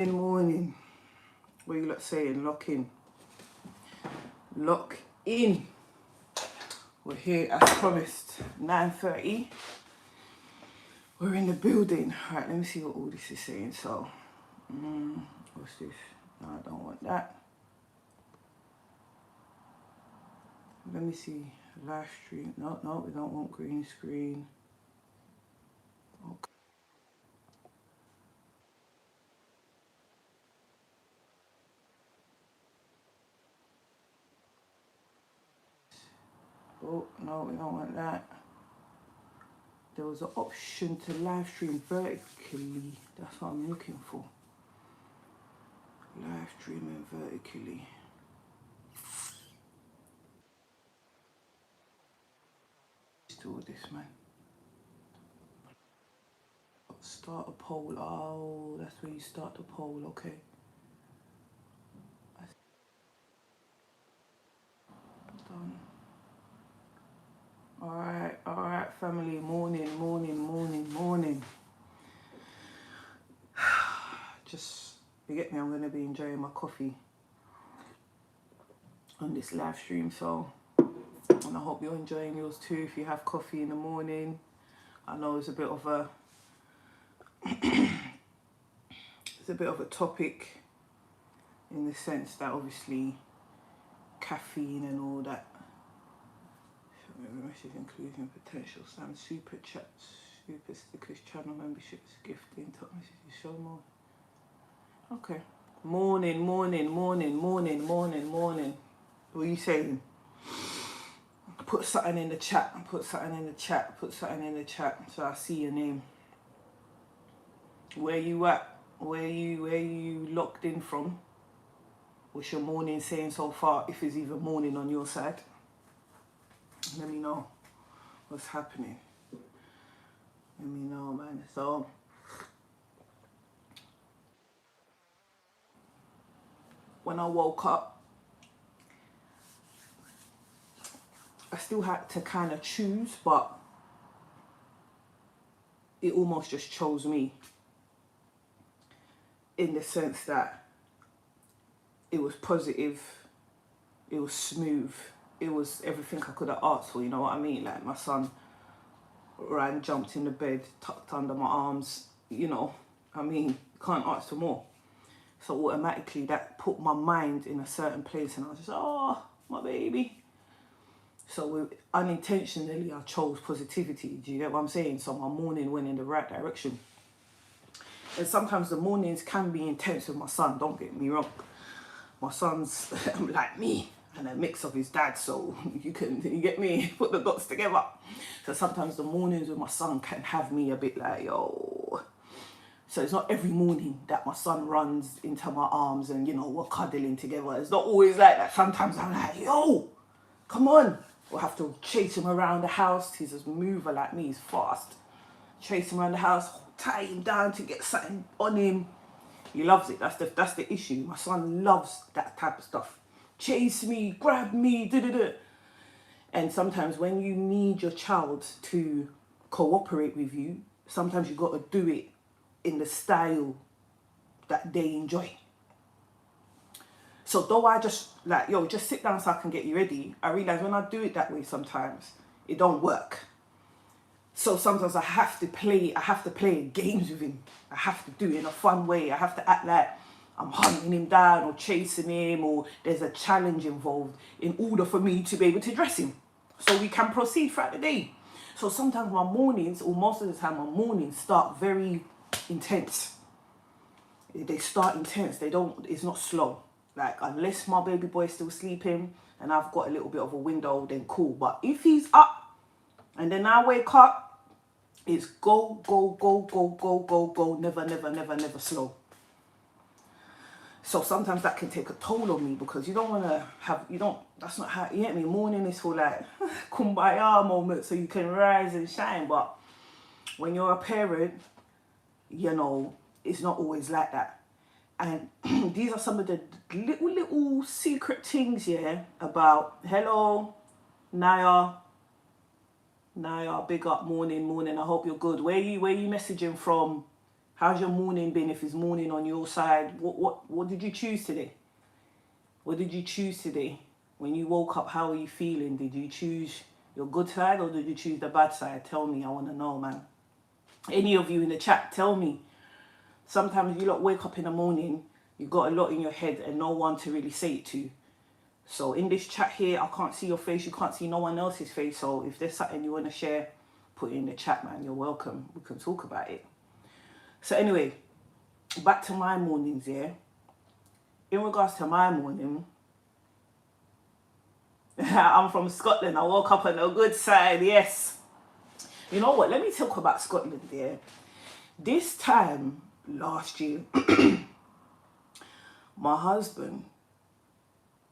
In morning, what are you lot saying? Lock in. Lock in. We're here as promised. 9:30. We're in the building. Alright, let me see what all this is saying. So, what's this? No, I don't want that. Let me see. Live stream. No, we don't want green screen. Okay. Oh, no, we don't want that. There was an option to live stream vertically. That's what I'm looking for. Live streaming vertically. Let's do all this, man. Start a poll. Oh, that's where you start the poll. Okay. Done. All right, family. Morning. Just, you get me, I'm going to be enjoying my coffee on this live stream. So, and I hope you're enjoying yours too if you have coffee in the morning. I know it's a bit of a, topic in the sense that obviously caffeine and all that. Message including potential Sam super chats, super stickers, channel memberships, gifting, top messages, show more. Okay. Morning. What are you saying? Put something in the chat. Put something in the chat so I see your name. Where you at? Where you locked in from? What's your morning saying so far? If it's even morning on your side, let me know what's happening. Let me know, man. So, when I woke up, I still had to kind of choose, but it almost just chose me in the sense that it was positive, it was smooth, it was everything I could have asked for, you know what I mean? Like my son ran, jumped in the bed, tucked under my arms, you know, I mean, can't ask for more. So automatically that put my mind in a certain place and I was just, oh, my baby. So unintentionally I chose positivity, do you get what I'm saying? So my morning went in the right direction. And sometimes the mornings can be intense with my son, don't get me wrong. My son's like me and a mix of his dad, so you get me, put the dots together. So sometimes the mornings with my son can have me a bit like, yo. So it's not every morning that my son runs into my arms and, you know, we're cuddling together. It's not always like that. Sometimes I'm like, yo, come on. We'll have to chase him around the house. He's a mover like me, he's fast. Chase him around the house, tie him down to get something on him. He loves it. That's the issue. My son loves that type of stuff. Chase me, grab me, da. And sometimes when you need your child to cooperate with you, sometimes you got to do it in the style that they enjoy. So though I just like, yo, just sit down so I can get you ready, I realize when I do it that way sometimes, it don't work. So sometimes I have to play games with him. I have to do it in a fun way. I have to act like I'm hunting him down or chasing him or there's a challenge involved in order for me to be able to dress him so we can proceed throughout the day. So sometimes my mornings, or most of the time, my mornings start very intense. They start intense. It's not slow. Like, unless my baby boy is still sleeping and I've got a little bit of a window, then cool. But if he's up and then I wake up, it's go, never slow. So sometimes that can take a toll on me because you don't want to have, that's not how, you get me? Morning is for like kumbaya moment so you can rise and shine. But when you're a parent, you know, it's not always like that. And these are some of the little secret things, yeah, about, hello, Naya, big up, morning. I hope you're good. Where you messaging from? How's your morning been if it's morning on your side? What did you choose today? What did you choose today? When you woke up, how are you feeling? Did you choose your good side or did you choose the bad side? Tell me, I want to know, man. Any of you in the chat, tell me. Sometimes you lot wake up in the morning, you got a lot in your head and no one to really say it to. So in this chat here, I can't see your face, you can't see no one else's face. So if there's something you want to share, put it in the chat, man. You're welcome. We can talk about it. So anyway, back to my mornings, yeah. In regards to my morning, I'm from Scotland. I woke up on the good side, yes. You know what? Let me talk about Scotland, yeah. This time last year, my husband,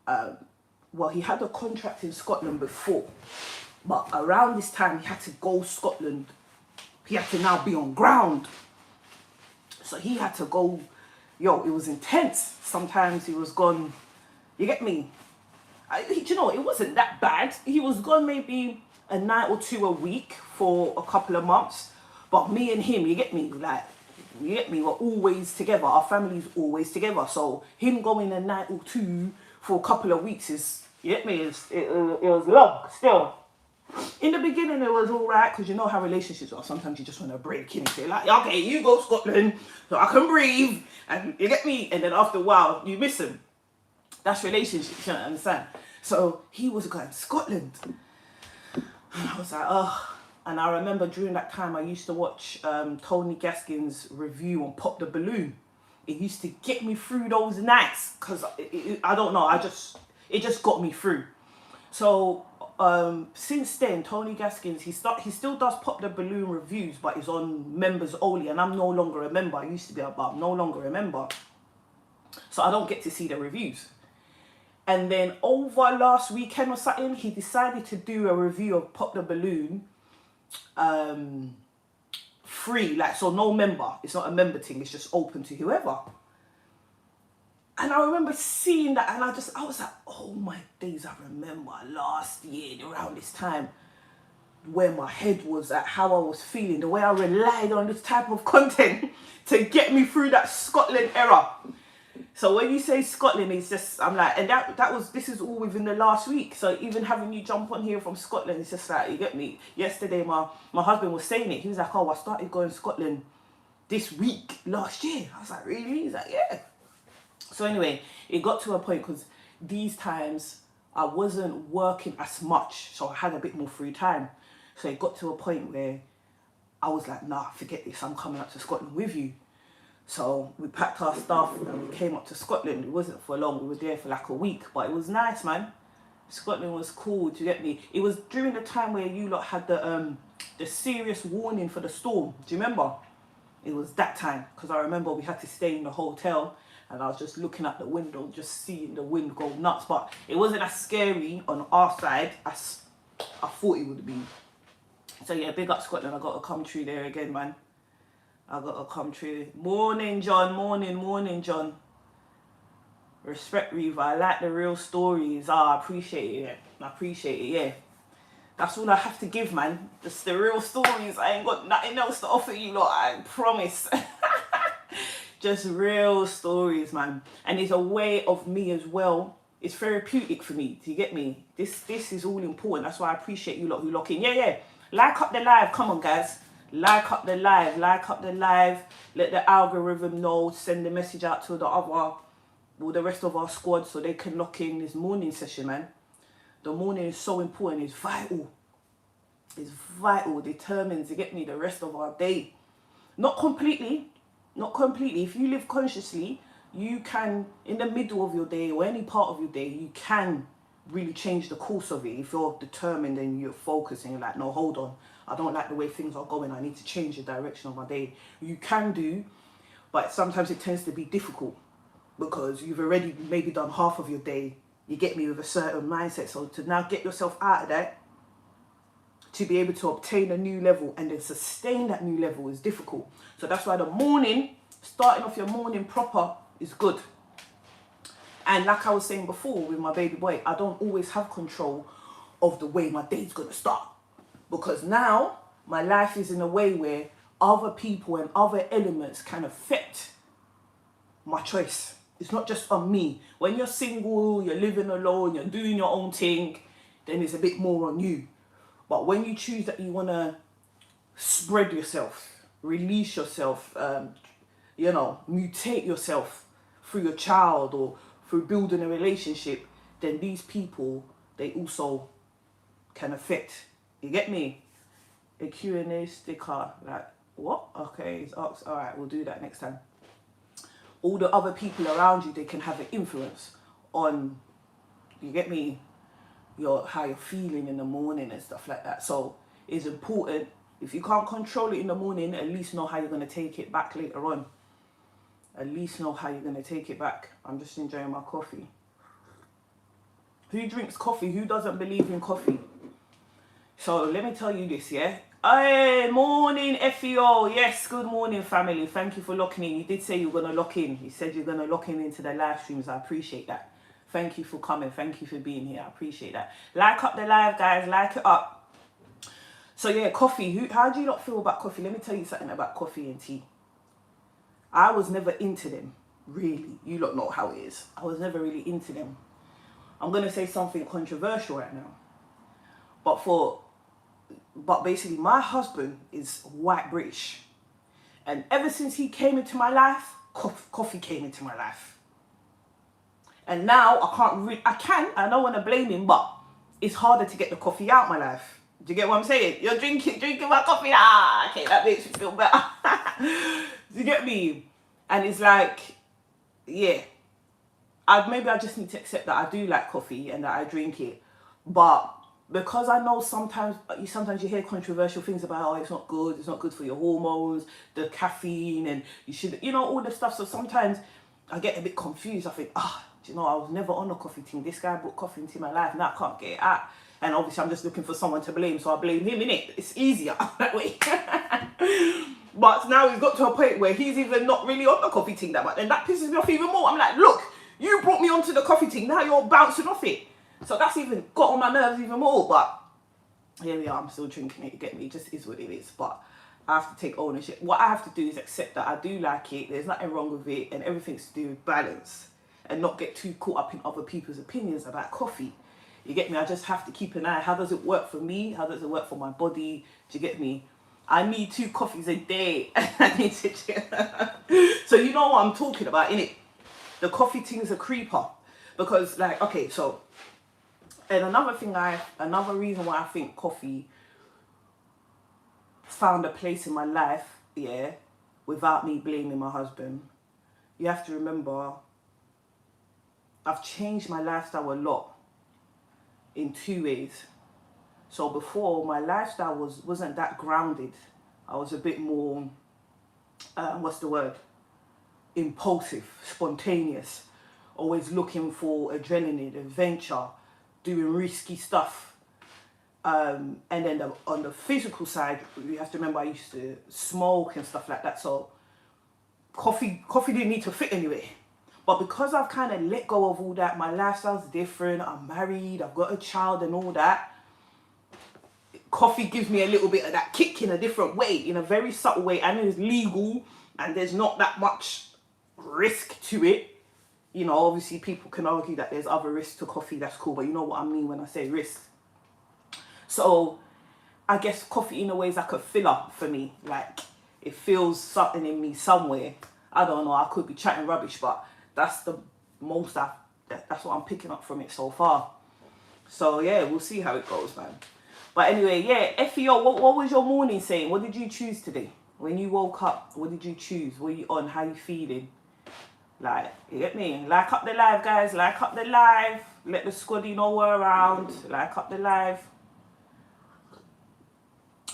well, he had a contract in Scotland before, but around this time he had to go Scotland. He had to now be on ground. So he had to go, yo, it was intense. Sometimes he was gone, you get me? You know, it wasn't that bad. He was gone maybe a night or two a week for a couple of months. But me and him, you get me? Like, you get me? We're always together. Our family's always together. So him going a night or two for a couple of weeks is, you get me? It was long still. In the beginning, it was all right, because you know how relationships are. Sometimes you just want to break in and say, like, okay, you go Scotland so I can breathe. And you get me? And then after a while, you miss him. That's relationships, you understand? So he was going to Scotland. And I was like, oh. And I remember during that time, I used to watch Tony Gaskin's review on Pop the Balloon. It used to get me through those nights, because I don't know, it just got me through. So since then, Tony Gaskins, he still does Pop the Balloon reviews, but it's on members only, and I'm no longer a member. I used to be, but I'm no longer a member. So I don't get to see the reviews. And then over last weekend or something, he decided to do a review of Pop the Balloon free, like, so no member. It's not a member thing, it's just open to whoever. And I remember seeing that, and I was like, oh my days, I remember last year around this time where my head was at, how I was feeling, the way I relied on this type of content to get me through that Scotland era. So when you say Scotland, it's just, I'm like, and this is all within the last week. So even having you jump on here from Scotland, it's just like, you get me? Yesterday, my husband was saying it. He was like, oh, I started going to Scotland this week last year. I was like, really? He's like, yeah. So anyway, it got to a point, because these times I wasn't working as much, so I had a bit more free time. So it got to a point where I was like, nah, forget this, I'm coming up to Scotland with you. So we packed our stuff and we came up to Scotland. It wasn't for long, we were there for like a week, but it was nice, man. Scotland was cool, do you get me? It was during the time where you lot had the serious warning for the storm, do you remember? It was that time, because I remember we had to stay in the hotel, and I was just looking at the window, just seeing the wind go nuts. But it wasn't as scary on our side as I thought it would be. So yeah, big up Scotland. I got to come through there again, man. I got to come through. Morning, John. Morning, John. Respect, Riva. I like the real stories. I appreciate it. I appreciate it, yeah. That's all I have to give, man. Just the real stories. I ain't got nothing else to offer you lot, I promise. Just real stories, man. And it's a way of me as well. It's therapeutic for me. Do you get me? This is all important. That's why I appreciate you lot who lock in. Yeah. Like up the live. Come on, guys. Like up the live. Let the algorithm know. Send the message out to the rest of our squad, so they can lock in this morning session, man. The morning is so important. It's vital. It's vital. It determines, you get me, the rest of our day. Not completely. If you live consciously, you can, in the middle of your day or any part of your day, you can really change the course of it. If you're determined and you're focused and you're like, no, hold on, I don't like the way things are going, I need to change the direction of my day. You can do, but sometimes it tends to be difficult, because you've already maybe done half of your day, you get me, with a certain mindset. So to now get yourself out of that, to be able to obtain a new level and then sustain that new level is difficult. So that's why the morning, starting off your morning proper, is good. And like I was saying before with my baby boy, I don't always have control of the way my day's going to start. Because now my life is in a way where other people and other elements can affect my choice. It's not just on me. When you're single, you're living alone, you're doing your own thing, then it's a bit more on you. But when you choose that you want to spread yourself, release yourself, mutate yourself through your child or through building a relationship, then these people, they also can affect. You get me? A Q&A sticker, like, what? Okay, it's asked. All right, we'll do that next time. All the other people around you, they can have an influence on, you get me, how you're feeling in the morning and stuff like that. So it's important. If you can't control it in the morning, at least know how you're going to take it back later on. At least know how you're going to take it back. I'm just enjoying my coffee. Who drinks coffee? Who doesn't believe in coffee? So let me tell you this, yeah? Hey, morning, FEO. Yes, good morning, family. Thank you for locking in. You did say you were going to lock in. You said you're going to lock in into the live streams. I appreciate that. Thank you for coming. Thank you for being here. I appreciate that. Like up the live, guys. Like it up. So yeah, coffee. How do you not feel about coffee? Let me tell you something about coffee and tea. I was never into them, really. You lot know how it is. I was never really into them. I'm going to say something controversial right now. But basically, my husband is white British. And ever since he came into my life, coffee came into my life. And now I don't want to blame him, but it's harder to get the coffee out my life. Do you get what I'm saying? You're drinking my coffee. Okay, that makes me feel better. Do you get me? And it's like, yeah, maybe I just need to accept that I do like coffee and that I drink it. But because I know sometimes you hear controversial things about, it's not good for your hormones, the caffeine, and you should, all the stuff. So sometimes I get a bit confused. I think, I was never on a coffee thing. This guy brought coffee into my life. Now I can't get it out. And obviously I'm just looking for someone to blame. So I blame him, innit? It's easier that way. But now we've got to a point where he's even not really on the coffee thing that much. And that pisses me off even more. I'm like, look, you brought me onto the coffee thing. Now you're bouncing off it. So that's even got on my nerves even more. But here we are. I'm still drinking it. You get me? It just is what it is. But I have to take ownership. What I have to do is accept that I do like it. There's nothing wrong with it. And everything's to do with balance. And not get too caught up in other people's opinions about coffee. You get me? I just have to keep an eye. How does it work for me? How does it work for my body? Do you get me? I need 2 coffees a day. I need to. So you know what I'm talking about, innit? The coffee thing is a creeper. Because, like, okay, so. And another reason why I think coffee found a place in my life, yeah, without me blaming my husband. You have to remember, I've changed my lifestyle a lot in 2 ways. So before, my lifestyle wasn't that grounded. I was a bit more, impulsive, spontaneous, always looking for adrenaline, adventure, doing risky stuff. And then on the physical side, you have to remember I used to smoke and stuff like that. So coffee didn't need to fit anyway. But because I've kind of let go of all that, my lifestyle's different. I'm married, I've got a child and all that. Coffee gives me a little bit of that kick in a different way, in a very subtle way. And it's legal and there's not that much risk to it. Obviously people can argue that there's other risks to coffee, that's cool. But you know what I mean when I say risk. So I guess coffee in a way is like a filler for me. Like it feels something in me somewhere. I don't know, I could be chatting rubbish, but that's the most that's what I'm picking up from it so far. So yeah, we'll see how it goes, man. But anyway, yeah, FEO, what was your morning saying? What did you choose today? When you woke up, what did you choose? What are you on? How you feeling? Like, you get me? Like up the live, guys. Like up the live. Let the squaddy know we're around. Like up the live.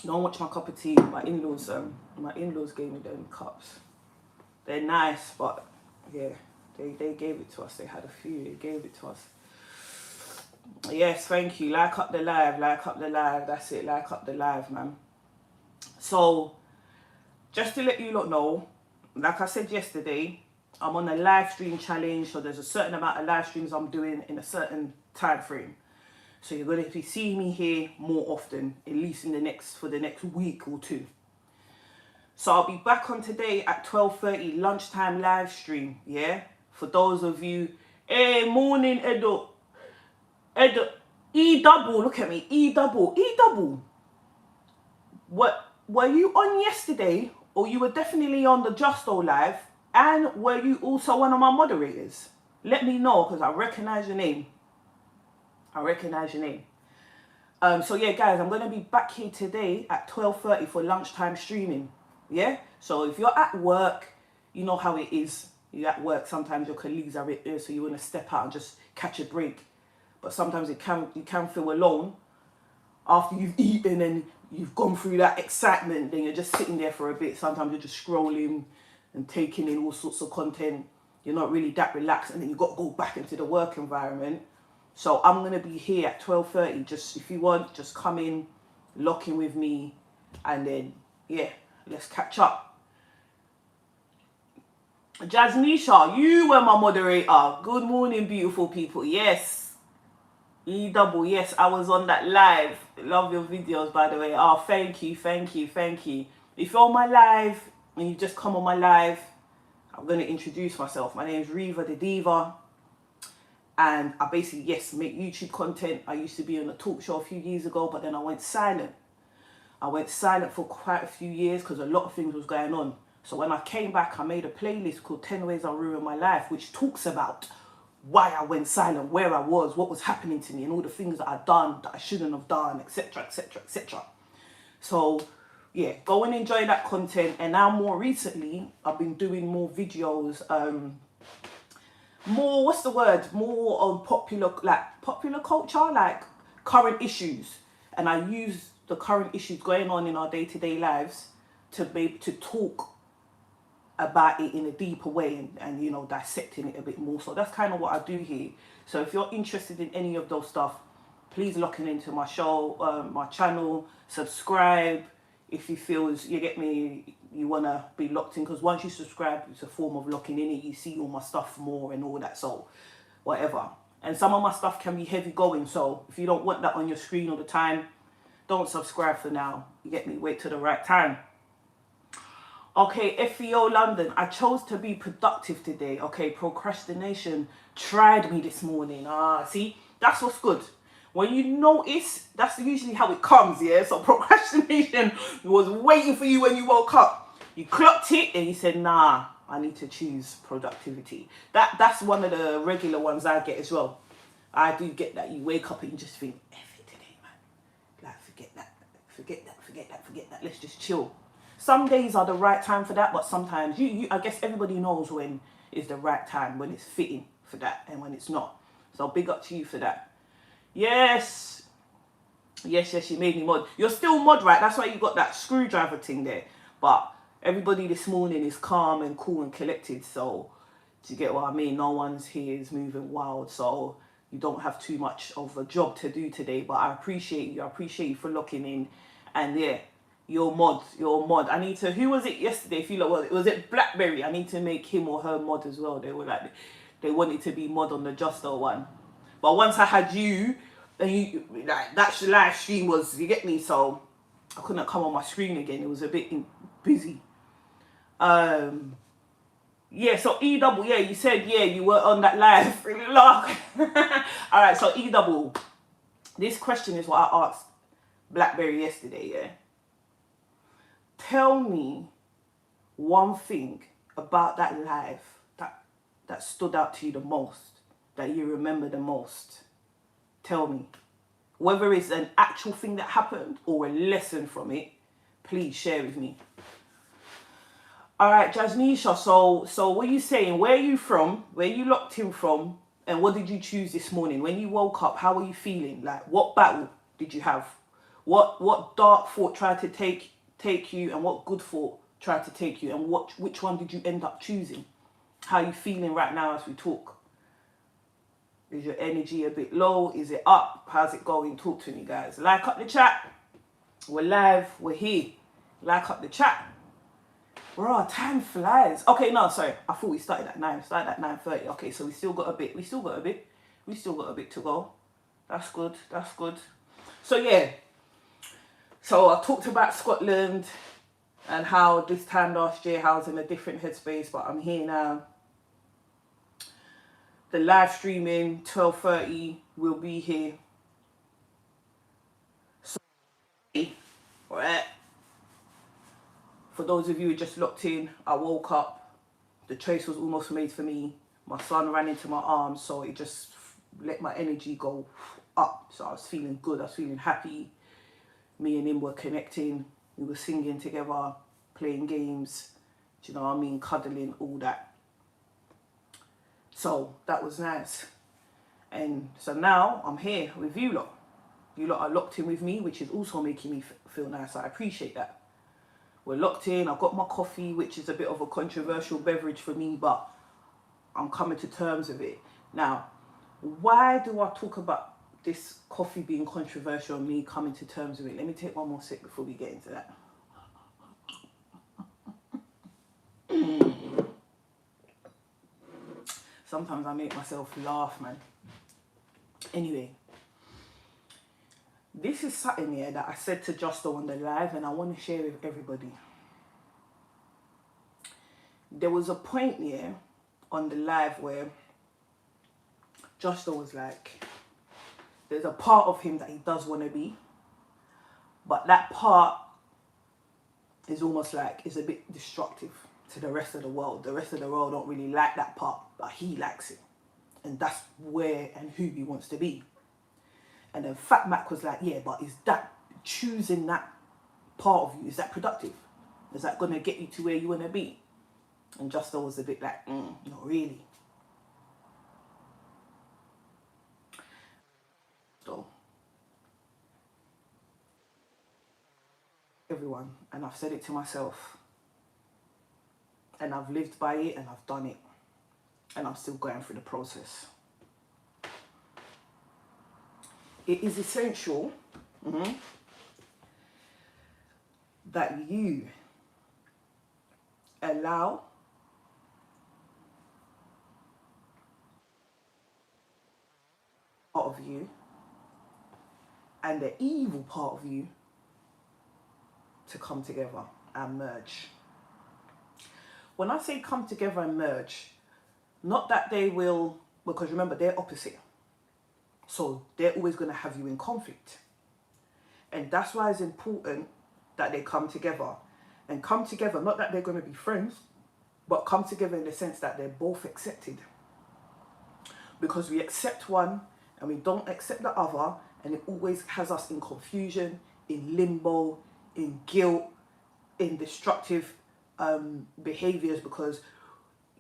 Don't watch my cup of tea. My in-laws gave me them cups. They're nice, but yeah, they gave it to us. They had a few. They gave it to us. Yes, thank you. Like up the live. Like up the live. That's it. Like up the live, man. So, just to let you lot know, like I said yesterday, I'm on a live stream challenge. So there's a certain amount of live streams I'm doing in a certain time frame. So you're going to be seeing me here more often, at least for the next week or 2. So I'll be back on today at 12:30 lunchtime live stream. Yeah, for those of you, hey, morning Edo, E double. Look at me, E double. What were you on yesterday, or you were definitely on the Justo live, and were you also one of my moderators? Let me know, because I recognize your name. So yeah, guys, I'm gonna be back here today at 12:30 for lunchtime streaming. Yeah. So if you're at work, you know how it is. You're at work. Sometimes your colleagues are there, so you want to step out and just catch a break. But sometimes you can feel alone after you've eaten and you've gone through that excitement. Then you're just sitting there for a bit. Sometimes you're just scrolling and taking in all sorts of content. You're not really that relaxed, and then you got to go back into the work environment. So I'm going to be here at 12:30. Just if you want, just come in, lock in with me, and then, yeah, let's catch up. Jasnisha, you were my moderator. Good morning, beautiful people. Yes. E double, yes, I was on that live. Love your videos, by the way. Oh, thank you. If you're on my live and you just come on my live, I'm going to introduce myself. My name is Riva Da Diva. And I basically, yes, make YouTube content. I used to be on a talk show a few years ago, but then I went silent. I went silent for quite a few years because a lot of things was going on. So when I came back, I made a playlist called 10 Ways I Ruined My Life, which talks about why I went silent, where I was, what was happening to me, and all the things that I'd done that I shouldn't have done, etc. So yeah, go and enjoy that content. And now more recently, I've been doing more videos, more, what's the word, more on popular culture, like current issues. And I use the current issues going on in our day-to-day lives to be able to talk about it in a deeper way, and you know, dissecting it a bit more. So that's kind of what I do here. So if you're interested in any of those stuff, please lock in into my show, my channel, subscribe. If you feel, you get me, you want to be locked in, because once you subscribe, it's a form of locking in it. You see all my stuff more and all that, so whatever. And some of my stuff can be heavy going, so if you don't want that on your screen all the time, don't subscribe for now. You get me, wait till the right time. Okay, FEO London, I chose to be productive today. Okay, procrastination tried me this morning. See, that's what's good. When you notice, that's usually how it comes, yeah? So procrastination was waiting for you when you woke up. You clocked it and you said, nah, I need to choose productivity. That's one of the regular ones I get as well. I do get that. You wake up and you just think, F it today, man. Like, forget that. Let's just chill. Some days are the right time for that, but sometimes, I guess everybody knows when is the right time, when it's fitting for that and when it's not. So big up to you for that. Yes, you made me mod. You're still mod, right? That's why you got that screwdriver thing there. But everybody this morning is calm and cool and collected. So, do you get what I mean? No one's here is moving wild. So, you don't have too much of a job to do today. But I appreciate you. I appreciate you for locking in. And yeah, you're mod. I need to, who was it yesterday? If you look, was it Blackberry? I need to make him or her mod as well. They were like, they wanted to be mod on the Justo one. But once I had you, then you, like, that live stream was, you get me, so I couldn't come on my screen again. It was a bit busy. Yeah, so E double, yeah, you said, yeah, you were on that live. All right, so E double. This question is what I asked Blackberry yesterday, yeah. Tell me one thing about that live that stood out to you the most, that you remember the most. Tell me. Whether it's an actual thing that happened or a lesson from it, please share with me. All right, Jasnisha, so what are you saying? Where are you from? Where you locked in from? And what did you choose this morning? When you woke up, how were you feeling? Like, what battle did you have? What dark thought tried to take you, and what good thought tried to take you, and which one did you end up choosing? How are you feeling right now as we talk? Is your energy a bit low? Is it up? How's it going? Talk to me, guys. Like up the chat. We're live. We're here. Like up the chat. Bro, time flies. Okay, no, sorry. I thought we started at 9. Started at 9:30. Okay, so we still got a bit. We still got a bit to go. That's good. So yeah. So I talked about Scotland. and how this time last year I was in a different headspace, but I'm here now. The live streaming 12:30 will be here. So, right, for those of you who just locked in, I woke up. The choice was almost made for me. My son ran into my arms, so it just let my energy go up. So I was feeling good. I was feeling happy. Me and him were connecting. We were singing together, playing games. Do you know what I mean? Cuddling, all that. So that was nice. And so now I'm here with you lot. You lot are locked in with me, which is also making me feel nice. I appreciate that. We're locked in. I've got my coffee, which is a bit of a controversial beverage for me, but I'm coming to terms with it. Now, why do I talk about this coffee being controversial and me coming to terms with it? Let me take one more sip before we get into that. Sometimes I make myself laugh, man. Anyway, this is something here that I said to Justo on the live, and I want to share with everybody. There was a point here on the live where Justo was like, there's a part of him that he does want to be, but that part is almost like, is a bit destructive to the rest of the world. The rest of the world don't really like that part, but he likes it. And that's where and who he wants to be. And then Fat Mac was like, yeah, but is that, choosing that part of you, is that productive? Is that going to get you to where you want to be? And Justo was a bit like, not really. So, everyone, and I've said it to myself, and I've lived by it, and I've done it, and I'm still going through the process. It is essential that you allow part of you and the evil part of you to come together and merge. When I say come together and merge, not that they will, because remember, they're opposite. So they're always going to have you in conflict. And that's why it's important that they come together. And come together, not that they're going to be friends, but come together in the sense that they're both accepted. Because we accept one and we don't accept the other, and it always has us in confusion, in limbo, in guilt, in destructive behaviors, because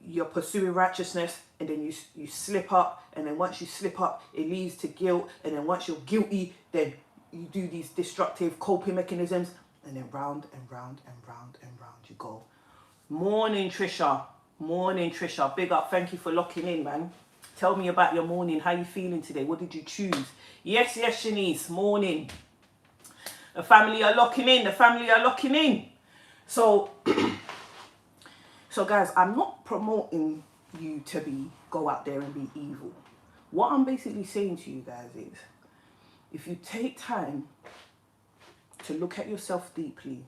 you're pursuing righteousness and then you slip up, and then once you slip up it leads to guilt, and then once you're guilty then you do these destructive coping mechanisms, and then round and round and round and round you go. Morning Trisha, big up, thank you for locking in, man. Tell me about your morning. How you feeling today? What did you choose? Yes, Shanice, morning. The family are locking in. So so guys, I'm not promoting you to go out there and be evil. What I'm basically saying to you guys is, if you take time to look at yourself deeply,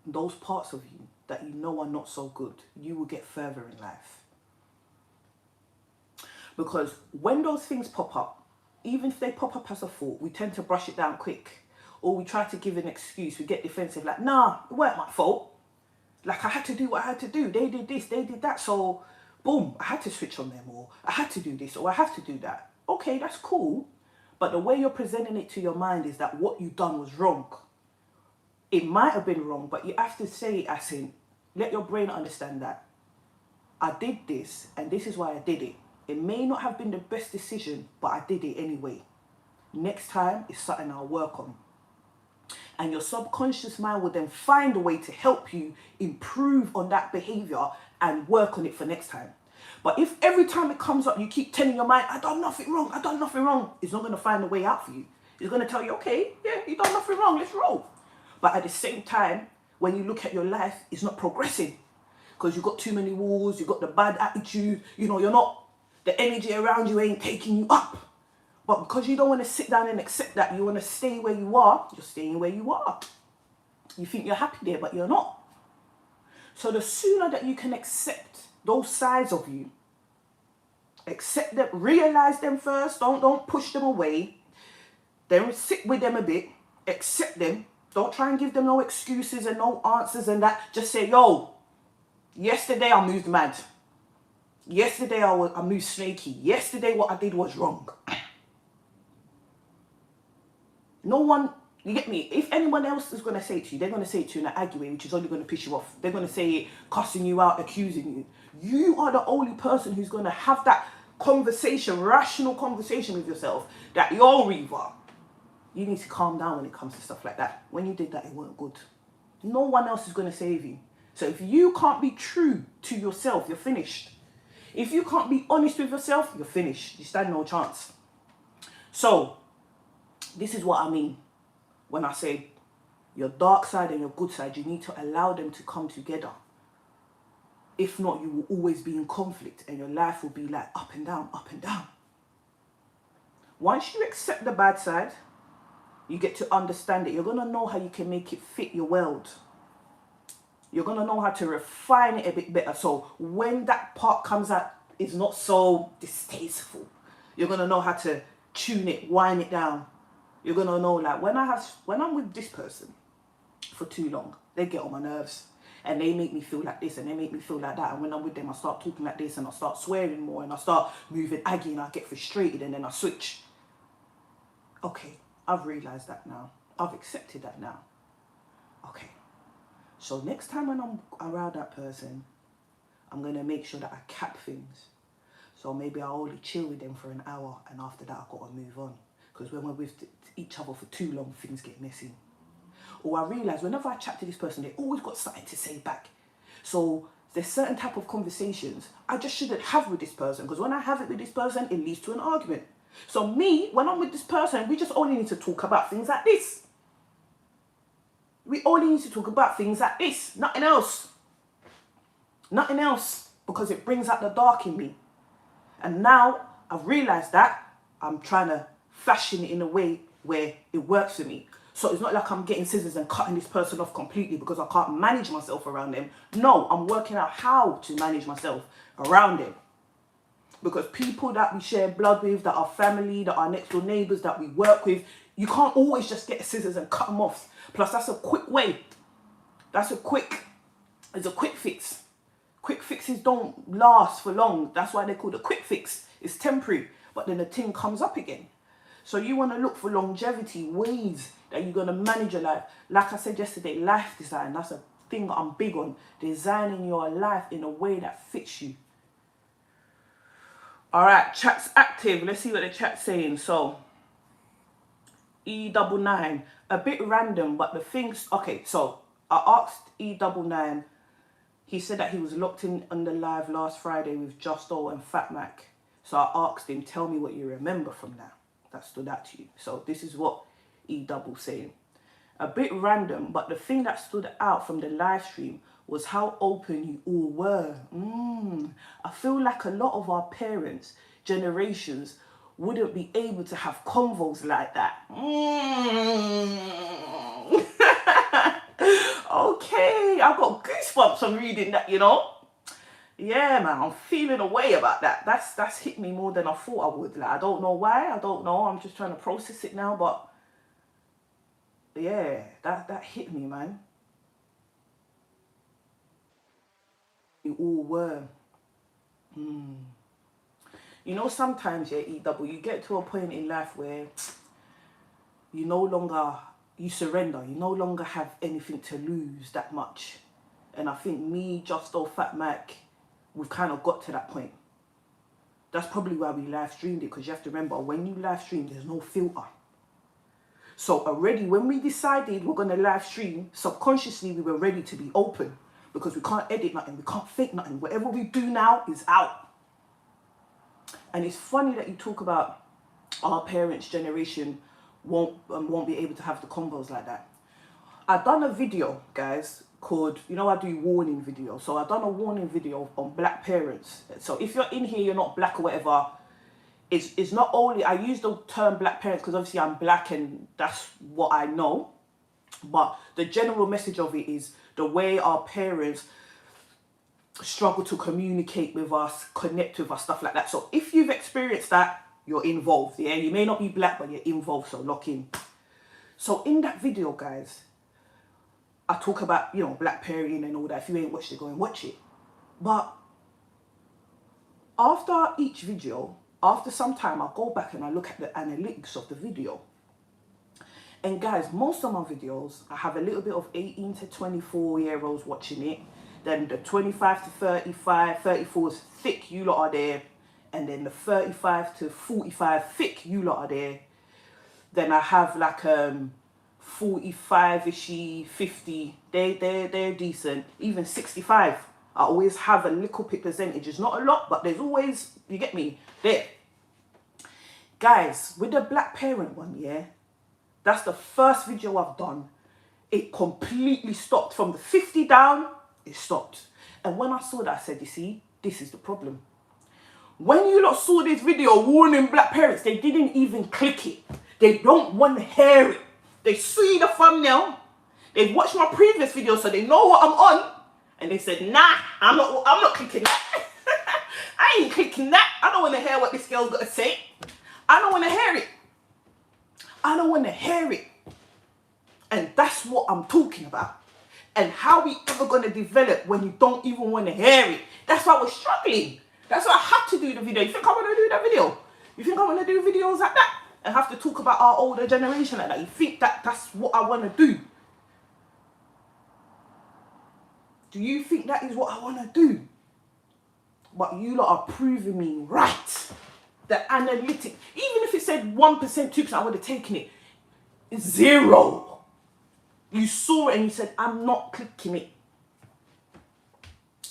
those parts of you that you know are not so good, you will get further in life. Because when those things pop up, even if they pop up as a thought, we tend to brush it down quick. Or we try to give an excuse. We get defensive, like, nah, it weren't my fault. Like, I had to do what I had to do. They did this, they did that. So, boom, I had to switch on them, or I had to do this, or I have to do that. Okay, that's cool. But the way you're presenting it to your mind is that what you've done was wrong. It might have been wrong, but you have to say it as in, let your brain understand that I did this, and this is why I did it. It may not have been the best decision, but I did it anyway. Next time, it's something I'll work on. And your subconscious mind will then find a way to help you improve on that behavior and work on it for next time. But if every time it comes up, you keep telling your mind, I done nothing wrong, it's not going to find a way out for you. It's going to tell you, okay, yeah, you done nothing wrong, let's roll. But at the same time, when you look at your life, it's not progressing. Because you've got too many walls, you've got the bad attitude, you're not, the energy around you ain't taking you up. But because you don't want to sit down and accept that, you want to stay where you are, you're staying where you are. You think you're happy there, but you're not. So the sooner that you can accept those sides of you, accept them, realize them first, don't push them away, then sit with them a bit, accept them, don't try and give them no excuses and no answers and that. Just say, yo, yesterday I moved mad. Yesterday I moved snaky. Yesterday what I did was wrong. No one, you get me? If anyone else is going to say it to you, they're going to say it to you in an argue way, which is only going to piss you off. They're going to say it, cussing you out, accusing you. You are the only person who's going to have that conversation, rational conversation with yourself, that, yo, Riva, you need to calm down when it comes to stuff like that. When you did that, it weren't good. No one else is going to save you. So if you can't be true to yourself, you're finished. If you can't be honest with yourself, you're finished. You stand no chance. So this is what I mean when I say your dark side and your good side, you need to allow them to come together. If not, you will always be in conflict and your life will be like up and down, up and down. Once you accept the bad side, you get to understand it. You're going to know how you can make it fit your world. You're going to know how to refine it a bit better. So when that part comes out, it's not so distasteful. You're going to know how to tune it, wind it down. You're going to know, like, when I'm with this person for too long, they get on my nerves. And they make me feel like this and they make me feel like that. And when I'm with them, I start talking like this and I start swearing more and I start moving aggy and I get frustrated and then I switch. Okay, I've realised that now. I've accepted that now. Okay. So next time when I'm around that person, I'm going to make sure that I cap things. So maybe I'll only chill with them for an hour and after that I've got to move on. Because when we're with each other for too long, things get messy. Or I realise whenever I chat to this person, they always got something to say back. So there's certain type of conversations I just shouldn't have with this person. Because when I have it with this person, it leads to an argument. So me, when I'm with this person, we just only need to talk about things like this. We only need to talk about things like this. Nothing else. Nothing else. Because it brings out the dark in me. And now I've realised that I'm trying to fashion it in a way where it works for me. So it's not like I'm getting scissors and cutting this person off completely because I can't manage myself around them. No, I'm working out how to manage myself around them. Because people that we share blood with, that are family, that are next door neighbours, that we work with, you can't always just get scissors and cut them off. Plus, that's a quick way. It's a quick fix. Quick fixes don't last for long. That's why they're called a quick fix. It's temporary, but then the thing comes up again. So you want to look for longevity, ways that you're going to manage your life. Like I said yesterday, life design. That's a thing that I'm big on. Designing your life in a way that fits you. All right, chat's active. Let's see what the chat's saying. So, E99, a bit random, but the things... Okay, so I asked E99. He said that he was locked in on the live last Friday with Justo and Fat Mac. So I asked him, tell me what you remember from that. That stood out to you. So this is what E-double saying. A bit random, but the thing that stood out from the live stream was how open you all were. I feel like a lot of our parents' generations wouldn't be able to have convos like that. Okay, I've got goosebumps on reading that, you know. Yeah, man, I'm feeling a way about that. That's hit me more than I thought I would. Like, I don't know why. I don't know. I'm just trying to process it now. But yeah, that hit me, man. You all were. You know, sometimes, yeah, E-double, you get to a point in life where you surrender. You no longer have anything to lose that much. And I think me, Justo, Fat Mac, we've kind of got to that point. That's probably why we live streamed it, because you have to remember, when you live stream, there's no filter. So already when we decided we're going to live stream, subconsciously we were ready to be open, because we can't edit nothing, we can't fake nothing. Whatever we do now is out. And it's funny that you talk about our parents' generation won't be able to have the combos like that. I've done a video, guys, called, you know, I do warning videos. So I've done a warning video on black parents. So if you're in here, you're not black or whatever, it's not only, I use the term black parents because obviously I'm black and that's what I know, but the general message of it is the way our parents struggle to communicate with us, connect with us, stuff like that. So if you've experienced that, you're involved, yeah? You may not be black, but you're involved, so lock in. So in that video, guys, I talk about, you know, black parenting and all that. If you ain't watched it, go and watch it. But after each video, after some time, I go back and I look at the analytics of the video. And guys, most of my videos, I have a little bit of 18 to 24-year-olds watching it. Then the 25 to 35, 34 is thick, you lot are there. And then the 35 to 45, thick, you lot are there. Then I have like 45-ish, 50, they're decent. Even 65, I always have a little bit percentage. It's not a lot, but there's always, you get me, there. Guys, with the black parent one, yeah, that's the first video I've done. It completely stopped. From the 50 down, it stopped. And when I saw that, I said, you see, this is the problem. When you lot saw this video warning black parents, they didn't even click it. They don't want to hear it. They see the thumbnail. They've watched my previous video, so they know what I'm on. And they said, nah, I'm not clicking that. I ain't clicking that. I don't want to hear what this girl's got to say. I don't want to hear it. I don't want to hear it. And that's what I'm talking about. And how we ever going to develop when you don't even want to hear it? That's why we're struggling. That's why I had to do the video. You think I want to do that video? You think I want to do videos like that? And have to talk about our older generation like that? You think that that's what I want to do? Do you think that is what I want to do? But you lot are proving me right. The analytics, even if it said 1%, 2%, I would have taken it. It's 0. You saw it and you said, I'm not clicking it.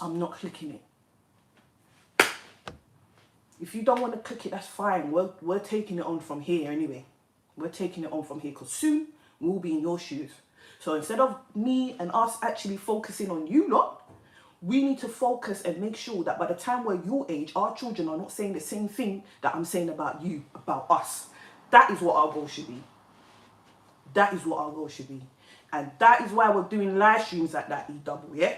I'm not clicking it. If you don't want to click it, that's fine. We're taking it on from here anyway. We're taking it on from here because soon we'll be in your shoes. So instead of me and us actually focusing on you lot, we need to focus and make sure that by the time we're your age, our children are not saying the same thing that I'm saying about you, about us. That is what our goal should be. That is what our goal should be. And that is why we're doing live streams like that, E-double, yeah?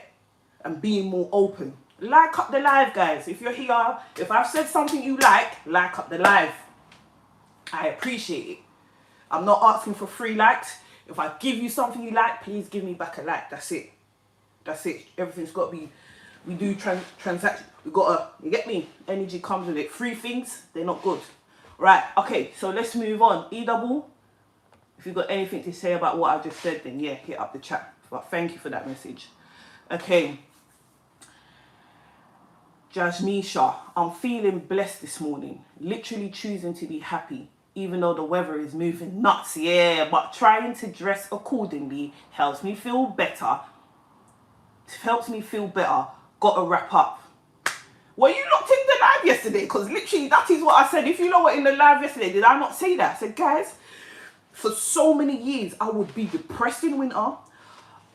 And being more open. Like up the live, guys. If you're here, if I've said something you like up the live. I appreciate it. I'm not asking for free likes. If I give you something you like, please give me back a like. That's it. That's it. Everything's got to be, we do transaction. We got to, you get me? Energy comes with it. Free things, they're not good. Right, okay, so let's move on. E-double, if you've got anything to say about what I just said, then yeah, hit up the chat. But thank you for that message. Okay. Jasmisha, I'm feeling blessed this morning. Literally choosing to be happy, even though the weather is moving nuts. Yeah, but trying to dress accordingly helps me feel better. Helps me feel better. Gotta wrap up. Were you locked in the live yesterday? Because literally that is what I said. If you know what in the live yesterday, did I not say that? I said, guys, for so many years, I would be depressed in winter.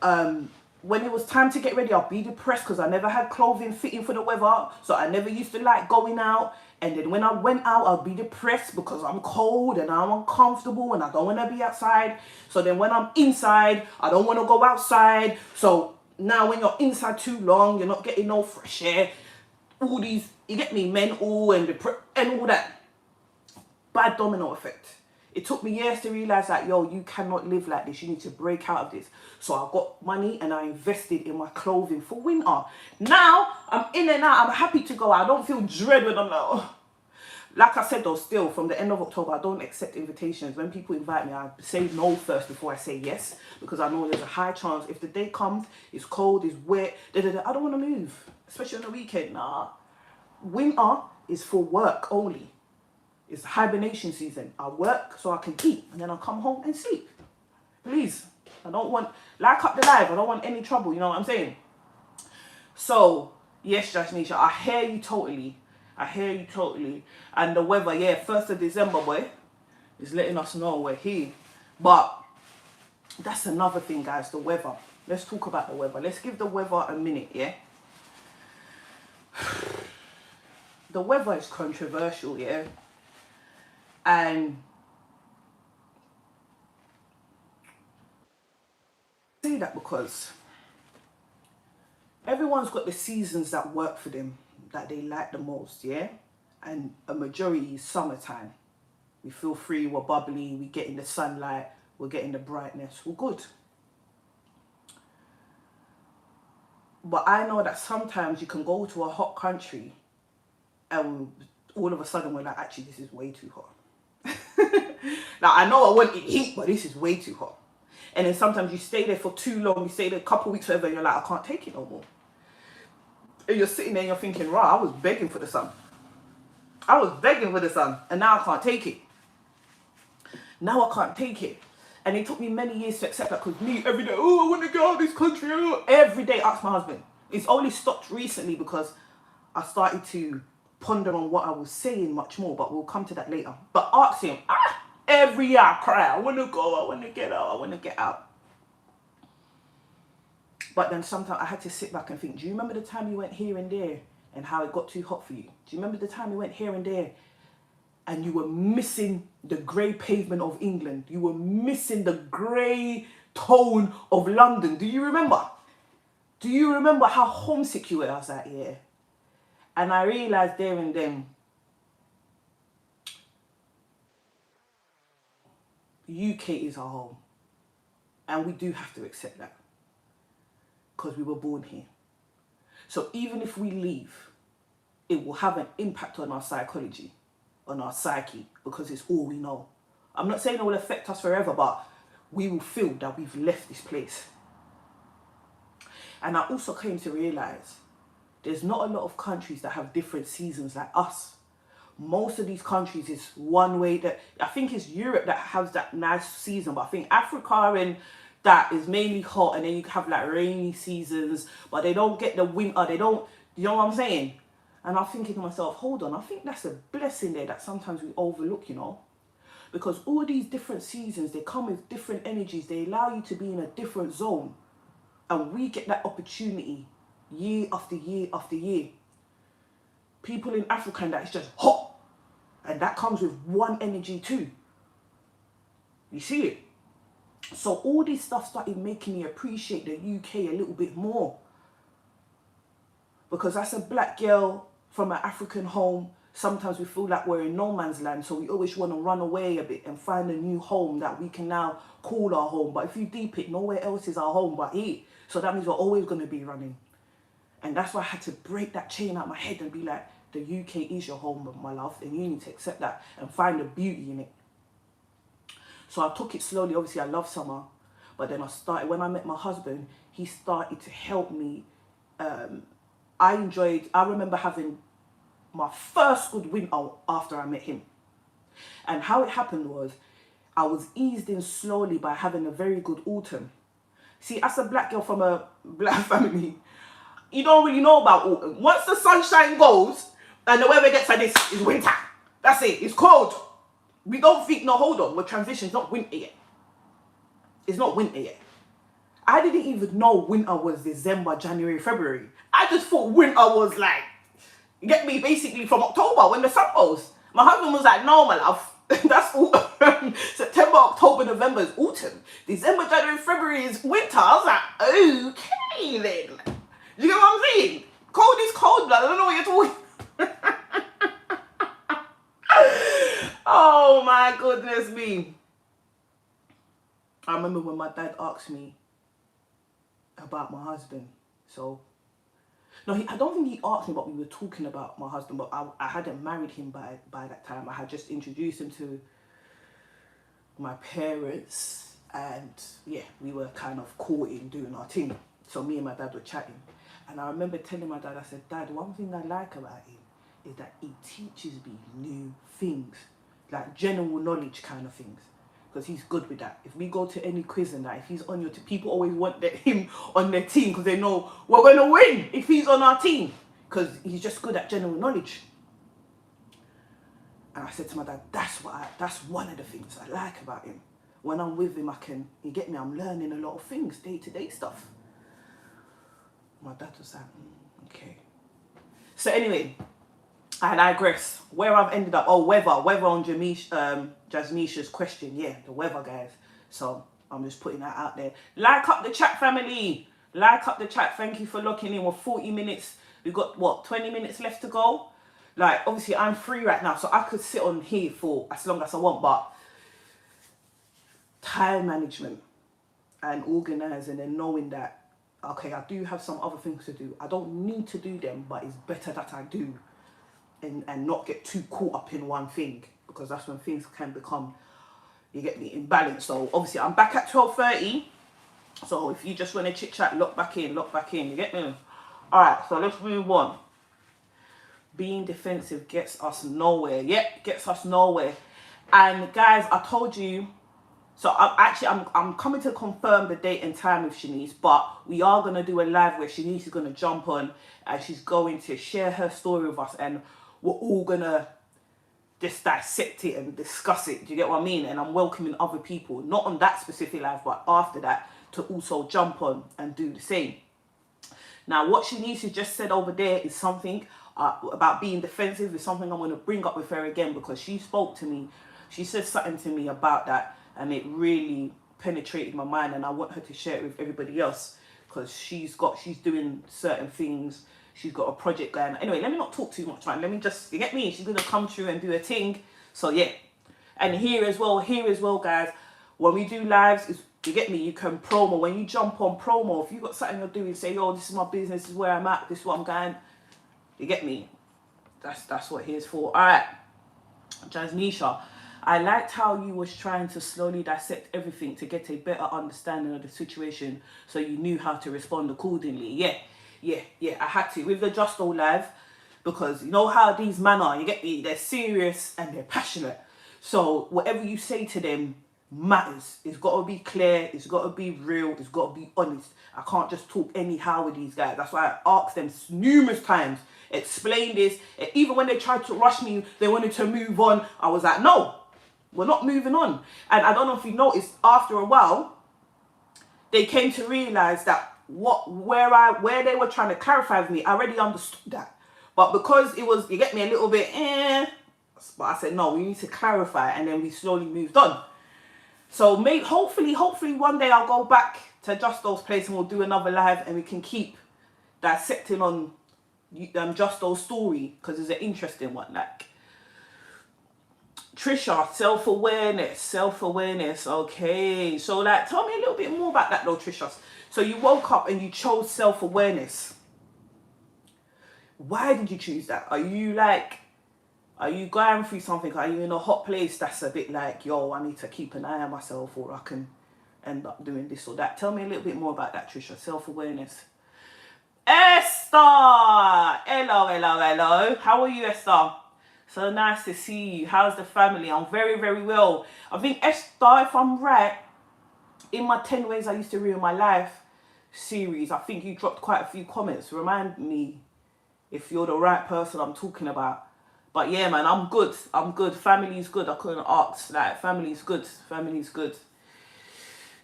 When it was time to get ready, I'd be depressed because I never had clothing fitting for the weather. So I never used to like going out. And then when I went out, I'd be depressed because I'm cold and I'm uncomfortable and I don't want to be outside. So then when I'm inside, I don't want to go outside. So now when you're inside too long, you're not getting no fresh air. All these, you get me, mental and all that. Bad domino effect. It took me years to realize that, yo, you cannot live like this. You need to break out of this. So I got money and I invested in my clothing for winter. Now I'm in and out. I'm happy to go out. I don't feel dread when I'm like, oh. Like I said though, still from the end of October, I don't accept invitations. When people invite me, I say no first before I say yes. Because I know there's a high chance if the day comes, it's cold, it's wet, I don't want to move. Especially on the weekend. Nah. Winter is for work only. It's hibernation season. I work so I can eat and then I come home and sleep. Please. I don't want, like up the live, I don't want any trouble, you know what I'm saying? So, yes, Jasmisha, I hear you totally. I hear you totally. And the weather, yeah, 1st of December, boy, is letting us know we're here. But that's another thing, guys, the weather. Let's talk about the weather. Let's give the weather a minute, yeah? The weather is controversial, yeah? And I say that because everyone's got the seasons that work for them, that they like the most, yeah? And a majority is summertime. We feel free, we're bubbly, we get in the sunlight, we're getting the brightness, we're good. But I know that sometimes you can go to a hot country and all of a sudden we're like, actually, this is way too hot. Now, I know I want it heat, but this is way too hot. And then sometimes you stay there for too long, you stay there a couple of weeks, whatever, and you're like, I can't take it no more. And you're sitting there and you're thinking, right, I was begging for the sun. I was begging for the sun, and now I can't take it. Now I can't take it. And it took me many years to accept that, because me, every day, oh, I want to get out of this country. Oh. Every day, ask my husband. It's only stopped recently because I started to ponder on what I was saying much more, but we'll come to that later. But ask him, every year I cry, I want to go, I want to get out, I want to get out. But then sometimes I had to sit back and think, do you remember the time you went here and there and how it got too hot for you? Do you remember the time you went here and there and you were missing the grey pavement of England? You were missing the grey tone of London. Do you remember? Do you remember how homesick you were? I was like, yeah. And I realised there and then, the UK is our home. And we do have to accept that, because we were born here. So even if we leave, it will have an impact on our psychology, on our psyche, because it's all we know. I'm not saying it will affect us forever, but we will feel that we've left this place. And I also came to realise there's not a lot of countries that have different seasons like us. Most of these countries is one way. That I think it's Europe that has that nice season, but I think Africa and that is mainly hot, and then you have like rainy seasons, but they don't get the winter. They don't, you know what I'm saying? And I'm thinking to myself, hold on, I think that's a blessing there that sometimes we overlook, you know? Because all these different seasons, they come with different energies. They allow you to be in a different zone. And we get that opportunity year after year after year. People in Africa, and that is just hot. And that comes with one energy too. You see it? So all this stuff started making me appreciate the UK a little bit more. Because as a black girl from an African home, sometimes we feel like we're in no man's land. So we always want to run away a bit and find a new home that we can now call our home. But if you deep it, nowhere else is our home but here. So that means we're always going to be running. And that's why I had to break that chain out of my head and be like, the UK is your home, my love, and you need to accept that and find the beauty in it. So I took it slowly. Obviously, I love summer. But then when I met my husband, he started to help me. I remember having my first good winter after I met him. And how it happened was, I was eased in slowly by having a very good autumn. See, as a black girl from a black family, you don't really know about autumn. Once the sunshine goes and the weather gets like this, it's winter. That's it. It's cold. We don't think, no, hold on. We're transitioning. It's not winter yet. It's not winter yet. I didn't even know winter was December, January, February. I just thought winter was like, you get me, basically from October when the sun goes. My husband was like, no, my love. That's autumn. September, October, November is autumn. December, January, February is winter. I was like, okay then. You get what I'm saying? Cold is cold, blood. I don't know what you're talking. Oh my goodness me. I remember when my dad asked me about my husband. So, no, I don't think he asked me, but we were talking about my husband, but I hadn't married him by that time. I had just introduced him to my parents, and yeah, we were kind of courting, doing our thing. So me and my dad were chatting, and I remember telling my dad, I said, Dad, one thing I like about him is that he teaches me new things, like general knowledge kind of things, because he's good with that. If we go to any quiz and that, if he's on your team, people always want him on their team because they know we're going to win if he's on our team, because he's just good at general knowledge. And I said to my dad, that's one of the things I like about him. When I'm with him, you get me, I'm learning a lot of things, day-to-day stuff. My dad was like, okay. So anyway, I digress. Where I've ended up, oh, weather on Jasnisha's question. Yeah, the weather, guys. So I'm just putting that out there. Like up the chat, family. Like up the chat. Thank you for locking in. We're 40 minutes. We've got, what, 20 minutes left to go? Like, obviously, I'm free right now, so I could sit on here for as long as I want, but time management and organising and knowing that, okay, I do have some other things to do. I don't need to do them, but it's better that I do and not get too caught up in one thing, because that's when things can become, you get me, imbalanced. So obviously I'm back at 12:30. So if you just want to chit chat, lock back in, you get me? All right, so let's move on. Being defensive gets us nowhere. Yep, gets us nowhere. And guys, I told you, so I'm coming to confirm the date and time with Shanice, but we are going to do a live where Shanice is going to jump on and she's going to share her story with us, and we're all going to just dissect it and discuss it. Do you get what I mean? And I'm welcoming other people, not on that specific live, but after that, to also jump on and do the same. Now, what Shanice has just said over there is something about being defensive, is something I'm going to bring up with her again, because she spoke to me. She said something to me about that, and it really penetrated my mind, and I want her to share it with everybody else, because she's doing certain things. She's got a project going. Anyway, let me not talk too much, man. Let me just, you get me? She's going to come through and do a thing. So, yeah. And here as well, guys, when we do lives, you get me? You can promo. When you jump on promo, if you got something you're doing, say, yo, this is my business, this is where I'm at, this is what I'm going. You get me? That's what here's for. All right. Jasnisha, I liked how you was trying to slowly dissect everything to get a better understanding of the situation, so you knew how to respond accordingly. Yeah, I had to with the Just All Live, because you know how these men are, you get me? They're serious and they're passionate. So whatever you say to them matters. It's got to be clear, it's got to be real, it's got to be honest. I can't just talk anyhow with these guys. That's why I asked them numerous times, explain this. And even when they tried to rush me, they wanted to move on. I was like, no, we're not moving on. And I don't know if you noticed, after a while, they came to realize that where they were trying to clarify with me, I already understood that. But because it was, you get me, a little bit, but I said, no, we need to clarify, and then we slowly moved on. So hopefully one day I'll go back to Justo's place and we'll do another live, and we can keep dissecting on Justo's story, because it's an interesting one. Like, Trisha, self-awareness. Okay, so like, tell me a little bit more about that though, Trisha. So you woke up and you chose self-awareness. Why did you choose that? Are you going through something? Are you in a hot place that's a bit like, yo, I need to keep an eye on myself, or I can end up doing this or that? Tell me a little bit more about that, Trisha. Self-awareness. Esther! Hello. How are you, Esther? So nice to see you. How's the family? I'm very, very well. I think, Esther, if I'm right, in my 10 ways I used to ruin my life series, I think you dropped quite a few comments. Remind me if you're the right person I'm talking about. But yeah, man, I'm good. Family's good. I couldn't ask. Like, family's good.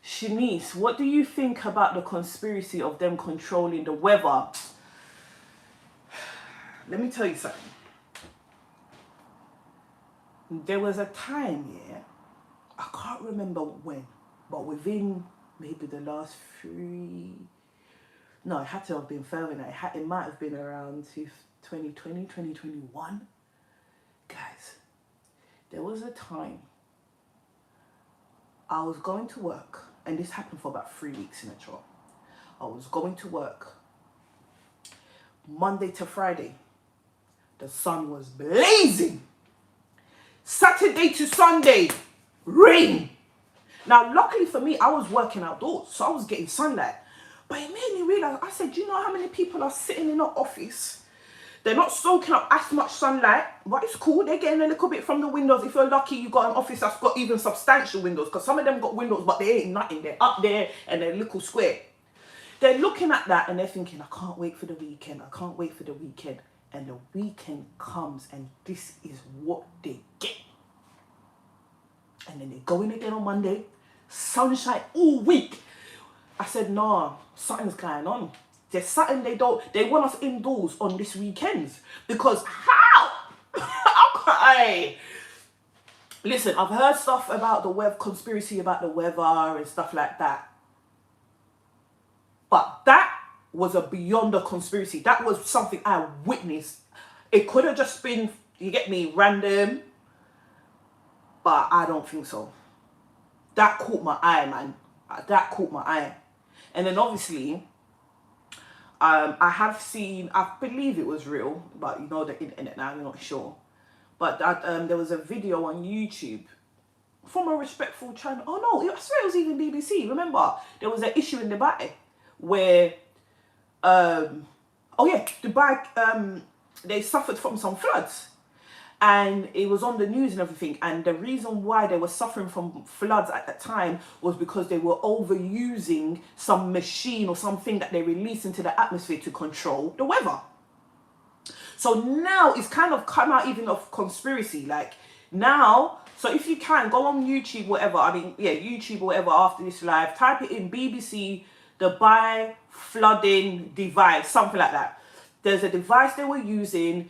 Shanice, what do you think about the conspiracy of them controlling the weather? Let me tell you something. There was a time, I can't remember when, but within maybe the last it had to have been further than that. It might have been around 2020, 2021. Guys, there was a time I was going to work, and this happened for about 3 weeks in a row. I was going to work Monday to Friday. The sun was blazing. Saturday to Sunday, rain. Now, luckily for me, I was working outdoors, so I was getting sunlight. But it made me realize, I said, do you know how many people are sitting in an office? They're not soaking up as much sunlight, but it's cool. They're getting a little bit from the windows. If you're lucky, you got an office that's got even substantial windows, because some of them got windows, but they ain't nothing. They're up there and they're little square. They're looking at that and they're thinking, I can't wait for the weekend. And the weekend comes and this is what they get. And then they go in again on Monday, sunshine all week. I said, nah, something's going on. There's something they want us indoors on this weekends. Because how? Listen, I've heard stuff about the weather, conspiracy about the weather and stuff like that. But that was a beyond a conspiracy. That was something I witnessed. It could have just been, you get me, random. But I don't think so. That caught my eye, man. That caught my eye. And then obviously, I have seen, I believe it was real, but you know the internet now, you're not sure. But that there was a video on YouTube from a respectful channel. Oh no, I swear it was even BBC. Remember, there was an issue in Dubai where, Dubai, they suffered from some floods. And it was on the news and everything. And the reason why they were suffering from floods at that time was because they were overusing some machine or something that they released into the atmosphere to control the weather. So now it's kind of come out even of conspiracy. Like now, so if you can, go on YouTube, whatever. I mean, yeah, YouTube or whatever after this live. Type it in BBC, Dubai flooding device, something like that. There's a device they were using.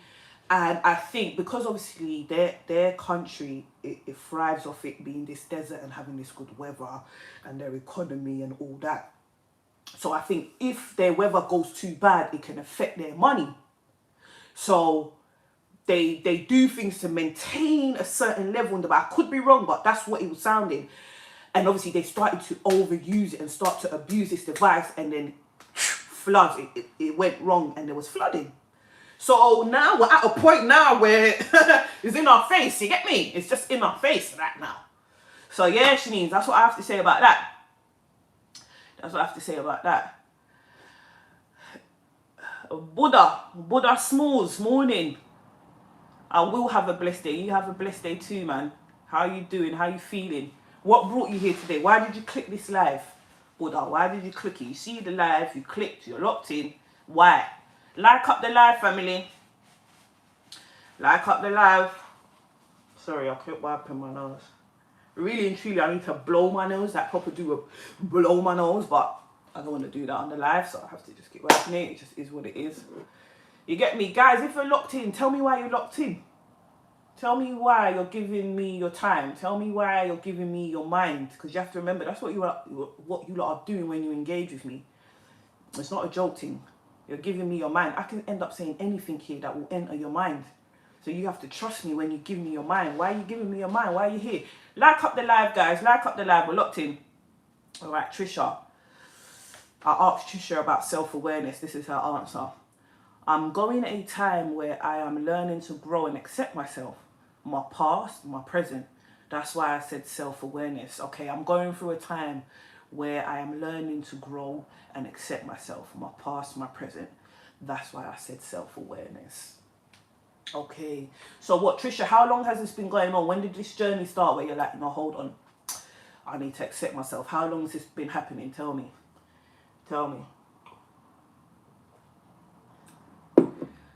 And I think because obviously their country, it thrives off it being this desert and having this good weather and their economy and all that. So I think if their weather goes too bad, it can affect their money. So they do things to maintain a certain level. But I could be wrong, but that's what it was sounding. And obviously they started to overuse it and start to abuse this device. And then floods, it went wrong and there was flooding. So now we're at a point now where it's in our face, you get me? It's just in our face right now. So yeah, Shanine, that's what I have to say about that. That's what I have to say about that. Buddha Smalls, morning. I will have a blessed day. You have a blessed day too, man. How are you doing? How are you feeling? What brought you here today? Why did you click this live? Buddha, why did you click it? You see the live, you clicked, you're locked in. Why? Like up the live, family. Like up the live. Sorry, I kept wiping my nose. Really and truly, I need to blow my nose. Like proper do a blow my nose, but I don't want to do that on the live, so I have to just keep wiping it. It just is what it is. You get me? Guys, if you're locked in, tell me why you're locked in. Tell me why you're giving me your time. Tell me why you're giving me your mind. Because you have to remember, that's what you lot are doing when you engage with me. It's not a joke thing. You're giving me your mind. I can end up saying anything here that will enter your mind. So you have to trust me when you give me your mind. Why are you giving me your mind? Why are you here? Like up the live, guys. Like up the live. We're locked in. All right, Trisha. I asked Trisha about self-awareness. This is her answer. I'm going a time where I am learning to grow and accept myself. My past, my present. That's why I said self-awareness. Okay, I'm going through a time where I am learning to grow and accept myself, my past, my present. That's why I said self-awareness. Okay, so what, Trisha, how long has this been going on? When did this journey start where you're like, no, hold on, I need to accept myself? How long has this been happening? Tell me. Tell me.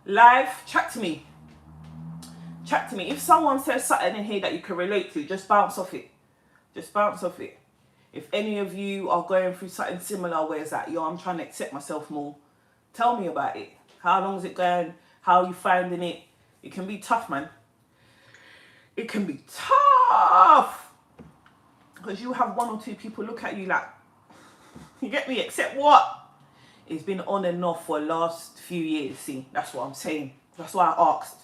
Live, chat to me. Chat to me. If someone says something in here that you can relate to, just bounce off it. Just bounce off it. If any of you are going through something similar where it's like, yo, I'm trying to accept myself more, tell me about it. How long is it going? How are you finding it? It can be tough, man. It can be tough. Because you have one or two people look at you like, you get me? Except what? It's been on and off for the last few years. See, that's what I'm saying. That's why I asked.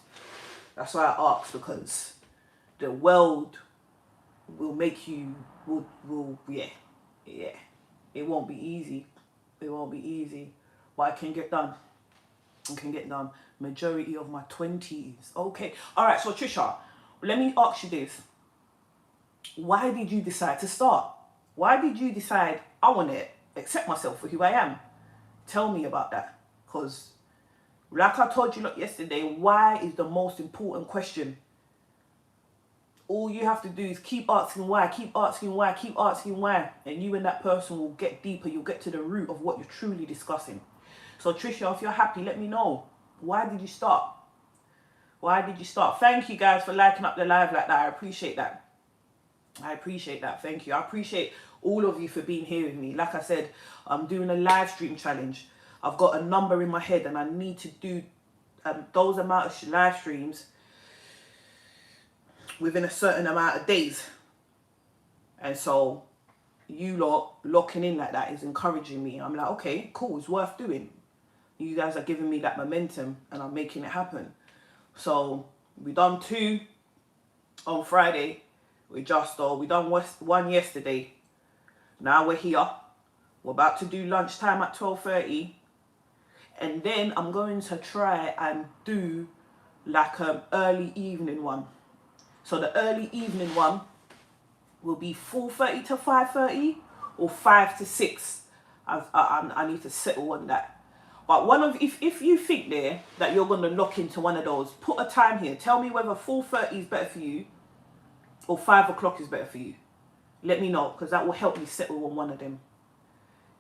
That's why I asked, because the world will make you, yeah. It won't be easy. It won't be easy. But it can get done. It can get done. Majority of my 20s. Okay. All right. So Trisha, let me ask you this. Why did you decide to start? Why did you decide I want to accept myself for who I am? Tell me about that. Because like I told you yesterday, why is the most important question. All you have to do is keep asking why, keep asking why, keep asking why. And you and that person will get deeper. You'll get to the root of what you're truly discussing. So Trisha, if you're happy, let me know. Why did you start? Why did you start? Thank you guys for liking up the live like that. I appreciate that. I appreciate that. Thank you. I appreciate all of you for being here with me. Like I said, I'm doing a live stream challenge. I've got a number in my head and I need to do those amount of live streams within a certain amount of days. And so you lot locking in like that is encouraging me. I'm like, okay, cool, it's worth doing. You guys are giving me that momentum and I'm making it happen. So we done 2 on Friday. We done one yesterday. Now we're here. We're about to do lunchtime at 12:30. And then I'm going to try and do like an early evening one. So the early evening one will be 4:30 to 5:30 or 5 to 6. I need to settle on that. But if you think there that you're going to lock into one of those, put a time here. Tell me whether 4:30 is better for you or 5 o'clock is better for you. Let me know, because that will help me settle on one of them.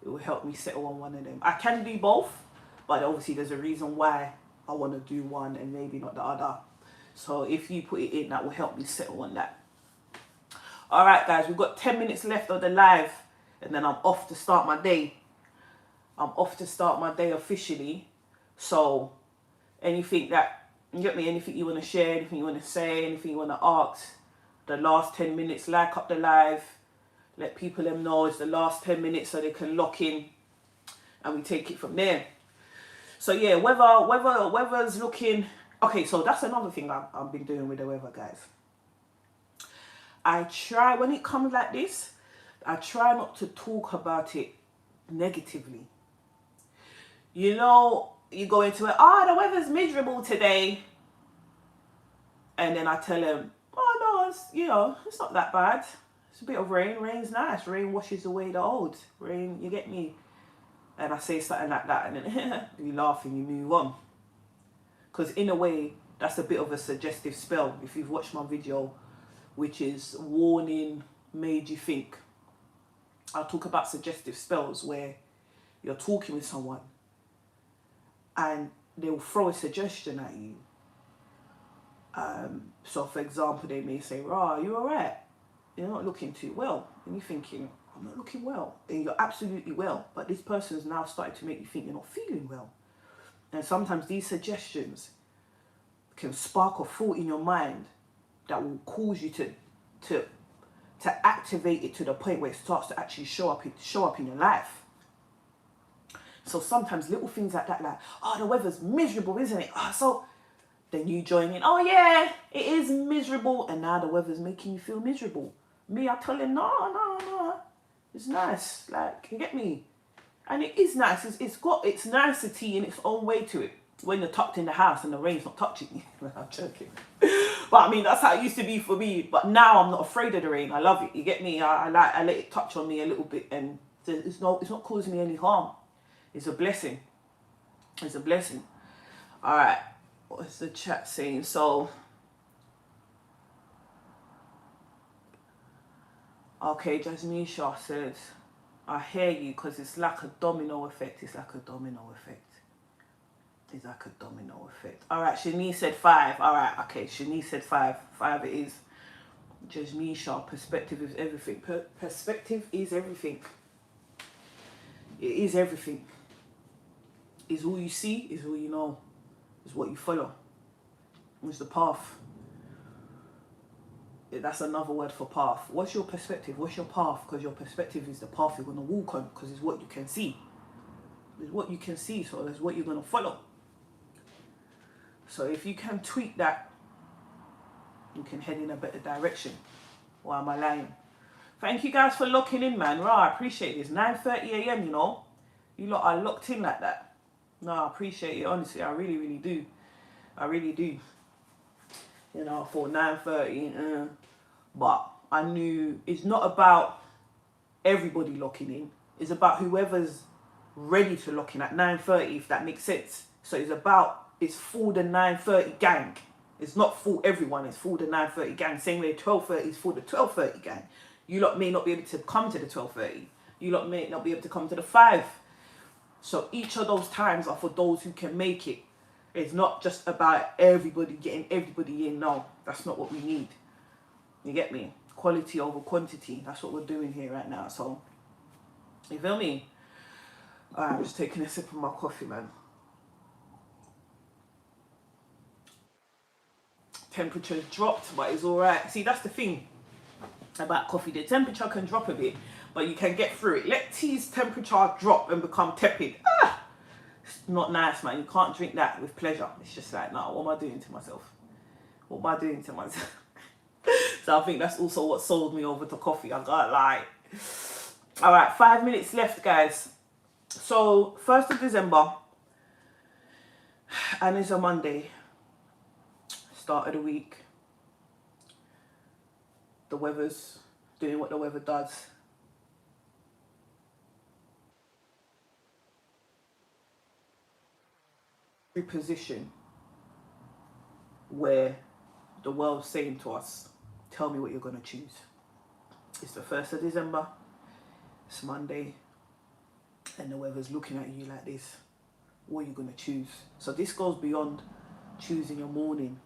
It will help me settle on one of them. I can do both, but obviously there's a reason why I want to do one and maybe not the other. So if you put it in, that will help me settle on that. All right, guys, we've got 10 minutes left of the live, and then I'm off to start my day. I'm off to start my day officially. So anything that, you get me, anything you want to share, anything you want to say, anything you want to ask, the last 10 minutes, like up the live. Let people know it's the last 10 minutes so they can lock in and we take it from there. So yeah, weather's looking... Okay, so that's another thing I've been doing with the weather, guys. I try, when it comes like this, I try not to talk about it negatively. You know, you go into it, the weather's miserable today. And then I tell them, no, it's not that bad. It's a bit of rain. Rain's nice. Rain washes away the old. Rain, you get me? And I say something like that, and then you laugh and you move on. Because in a way, that's a bit of a suggestive spell. If you've watched my video, which is warning, made you think. I'll talk about suggestive spells where you're talking with someone and they'll throw a suggestion at you. So for example, they may say, you alright? You're not looking too well. And you're thinking, I'm not looking well. And you're absolutely well. But this person has now started to make you think you're not feeling well. And sometimes these suggestions can spark a thought in your mind that will cause you to activate it to the point where it starts to actually show up in your life. So sometimes little things like that, like, the weather's miserable, isn't it? So then you join in, yeah, it is miserable, and now the weather's making you feel miserable. Me, I tell him, no, it's nice, like, you get me? And it is nice, it's got its nicety in its own way to it. When you're tucked in the house and the rain's not touching you. I'm joking. But I mean, that's how it used to be for me. But now I'm not afraid of the rain. I love it. You get me? I let it touch on me a little bit, and it's not causing me any harm. It's a blessing. It's a blessing. All right. What's the chat saying? So, okay, Jasmisha says, I hear you, because it's like a domino effect. It's like a domino effect. It's like a domino effect. All right, Shanice said 5. All right, okay, Shanice said 5. 5 it is. Jasmisha, perspective is everything. Perspective is everything. It is everything. It's all you see, is all you know. It's what you follow. It's the path. That's another word for path. What's your perspective? What's your path? Because your perspective is the path you're going to walk on, because it's what you can see. It's what you can see, so it's what you're going to follow. So if you can tweak that, you can head in a better direction. Or am I lying? Thank you guys for locking in, man. I appreciate this. 9:30 a.m, you know. You lot are locked in like that. No, I appreciate it, honestly. I really, really do. I really do. You know, for 9:30. But I knew it's not about everybody locking in. It's about whoever's ready to lock in at 9:30, if that makes sense. So it's for the 9:30 gang. It's not for everyone, it's for the 9:30 gang. Same way 12:30 is for the 12:30 gang. You lot may not be able to come to the 12:30. You lot may not be able to come to the 5. So each of those times are for those who can make it. It's not just about everybody getting everybody in. No, that's not what we need. You get me? Quality over quantity. That's what we're doing here right now. So, you feel me? Alright, I'm just taking a sip of my coffee, man. Temperature's dropped, but it's all right. See, that's the thing about coffee. The temperature can drop a bit, but you can get through it. Let tea's temperature drop and become tepid. It's not nice, man. You can't drink that with pleasure. It's just like, nah, what am I doing to myself? What am I doing to myself? So I think that's also what sold me over to coffee. I can't lie. All right, 5 minutes left, guys. So 1st of December, and it's a Monday, start of the week. The weather's doing what the weather does. Position where the world's saying to us, tell me what you're going to choose. It's the 1st of December, it's Monday, and the weather's looking at you like this. What are you going to choose? So this goes beyond choosing your morning.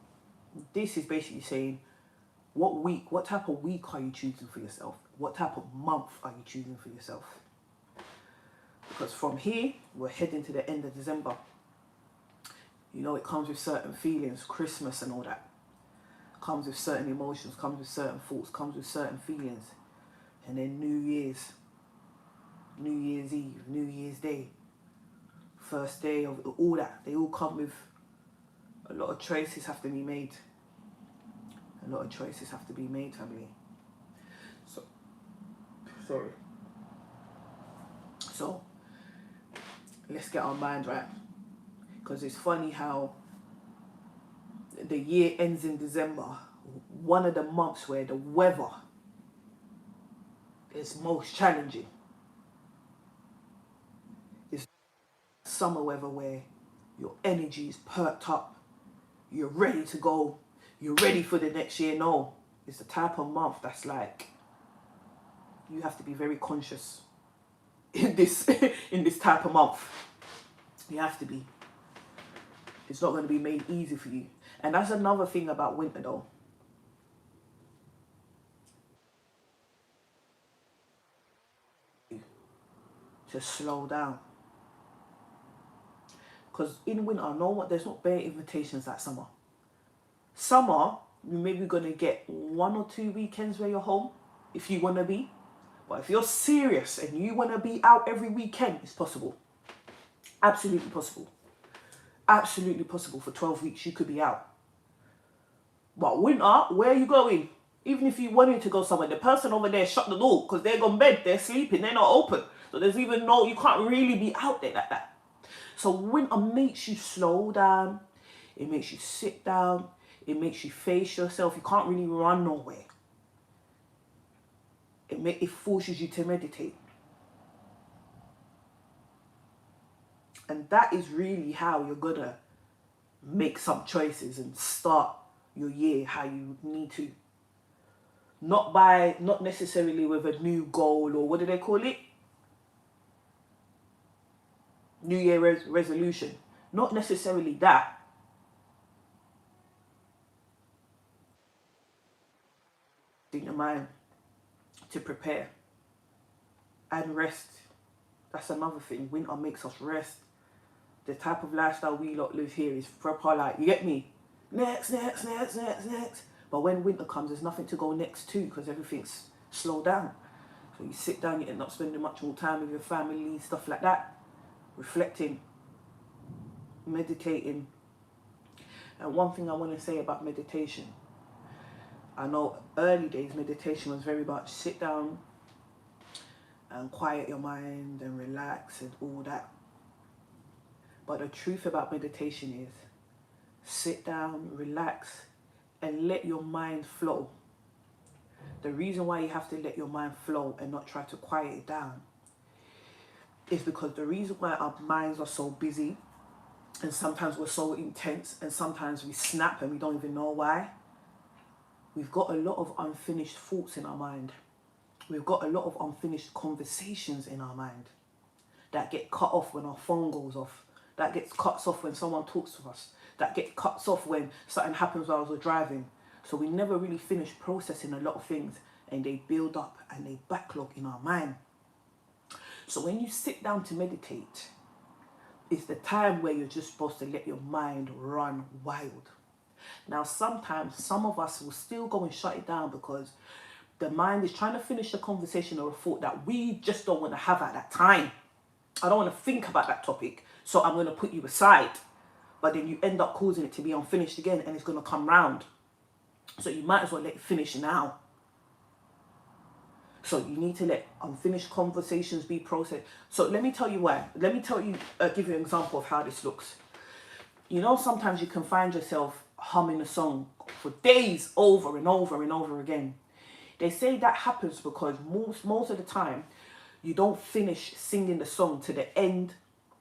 This is basically saying, what type of week are you choosing for yourself? What type of month are you choosing for yourself? Because from here, we're heading to the end of December. You know, it comes with certain feelings, Christmas and all that. Comes with certain emotions, comes with certain thoughts, comes with certain feelings. And then New Year's Eve, New Year's Day, first day of all that. They all come with a lot of choices have to be made. A lot of choices have to be made, family. So, let's get our mind right. Because it's funny how the year ends in December, one of the months where the weather is most challenging. It's summer weather where your energy is perked up, you're ready to go, you're ready for the next year. No, it's the type of month that's like, you have to be very conscious in this type of month. You have to be. It's not going to be made easy for you. And that's another thing about winter though. To slow down. Because in winter, there's not bare invitations like summer. Summer, you're maybe going to get 1 or 2 weekends where you're home, if you want to be. But if you're serious and you want to be out every weekend, it's possible. Absolutely possible. Absolutely possible. For 12 weeks, you could be out. But winter, where are you going? Even if you wanted to go somewhere, the person over there shut the door because they're gone bed, they're sleeping, they're not open. So there's even you can't really be out there like that. So winter makes you slow down. It makes you sit down. It makes you face yourself. You can't really run nowhere. It forces you to meditate. And that is really how you're going to make some choices and start your year how you need to. Not necessarily with a new goal, or what do they call it? New Year resolution. Not necessarily that. In your mind to prepare and rest. That's another thing. Winter makes us rest. The type of lifestyle we lot live here is proper, like, you get me? Next. But when winter comes, there's nothing to go next to because everything's slowed down. So you sit down, you end up spending much more time with your family, stuff like that. Reflecting, meditating. And one thing I want to say about meditation, I know early days meditation was very much sit down and quiet your mind and relax and all that. But the truth about meditation is sit down, relax, and let your mind flow. The reason why you have to let your mind flow and not try to quiet it down is because the reason why our minds are so busy, and sometimes we're so intense, and sometimes we snap and we don't even know why, we've got a lot of unfinished thoughts in our mind. We've got a lot of unfinished conversations in our mind that get cut off when our phone goes off, that gets cut off when someone talks to us, that gets cut off when something happens while we're driving. So we never really finish processing a lot of things, and they build up and they backlog in our mind. So when you sit down to meditate, it's the time where you're just supposed to let your mind run wild. Now, sometimes some of us will still go and shut it down because the mind is trying to finish a conversation or a thought that we just don't want to have at that time. I don't want to think about that topic, so I'm going to put you aside. But then you end up causing it to be unfinished again, and it's going to come round. So you might as well let it finish now. So you need to let unfinished conversations be processed. So let me tell you why. Let me give you an example of how this looks. You know, sometimes you can find yourself humming a song for days over and over and over again. They say that happens because most of the time, you don't finish singing the song to the end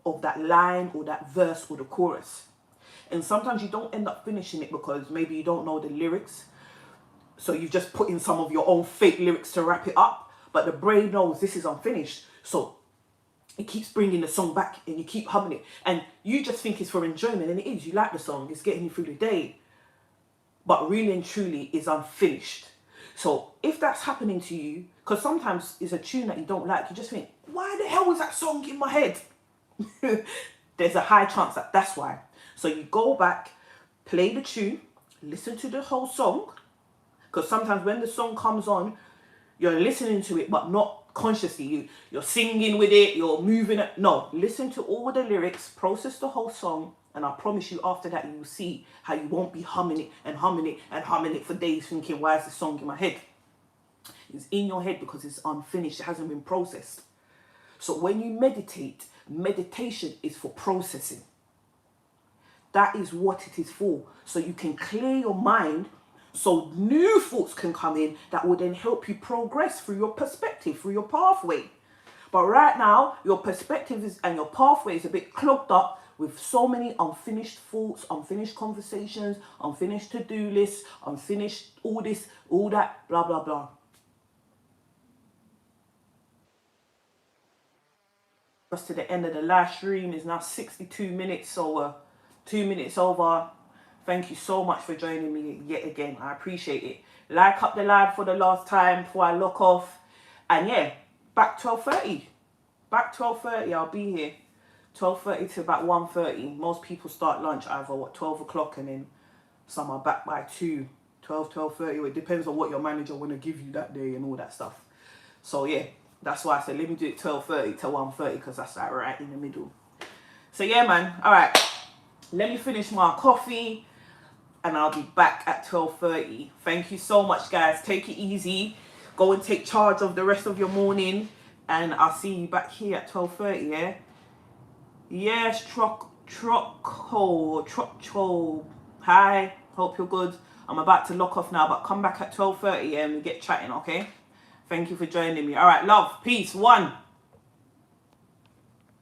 of that line or that verse or the chorus. And sometimes you don't end up finishing it because maybe you don't know the lyrics. So you've just put in some of your own fake lyrics to wrap it up. But the brain knows this is unfinished. So it keeps bringing the song back and you keep humming it. And you just think it's for enjoyment. And it is. You like the song. It's getting you through the day. But really and truly is unfinished. So if that's happening to you, because sometimes it's a tune that you don't like, you just think, why the hell was that song in my head? There's a high chance that that's why. So you go back, play the tune, listen to the whole song. Because sometimes when the song comes on, you're listening to it, but not consciously. You're singing with it, you're moving it. No, listen to all the lyrics, process the whole song, and I promise you after that you will see how you won't be humming it and humming it and humming it for days thinking, why is this song in my head? It's in your head because it's unfinished. It hasn't been processed. So when you meditate, meditation is for processing. That is what it is for. So you can clear your mind so new thoughts can come in that will then help you progress through your perspective, through your pathway. But right now, your perspective and your pathway is a bit clogged up with so many unfinished thoughts, unfinished conversations, unfinished to-do lists, unfinished all this, all that, blah, blah, blah. Just to the end of the live stream is now 62 minutes, so 2 minutes over. Thank you so much for joining me yet again. I appreciate it. Like up the live for the last time before I lock off. And yeah, back 12:30. Back 12:30, I'll be here. 12:30 to about 1:30. Most people start lunch either, 12 o'clock, and then some are back by 2, 12:30. It depends on what your manager want to give you that day and all that stuff. So yeah, that's why I said let me do it 12:30 to 1:30 because that's like right in the middle. So yeah, man. All right. Let me finish my coffee and I'll be back at 12:30. Thank you so much, guys. Take it easy. Go and take charge of the rest of your morning. And I'll see you back here at 12:30, yeah? Yes, Troccho. Hi, hope you're good. I'm about to lock off now, but come back at 12:30 and we get chatting, okay? Thank you for joining me. All right, love, peace, one.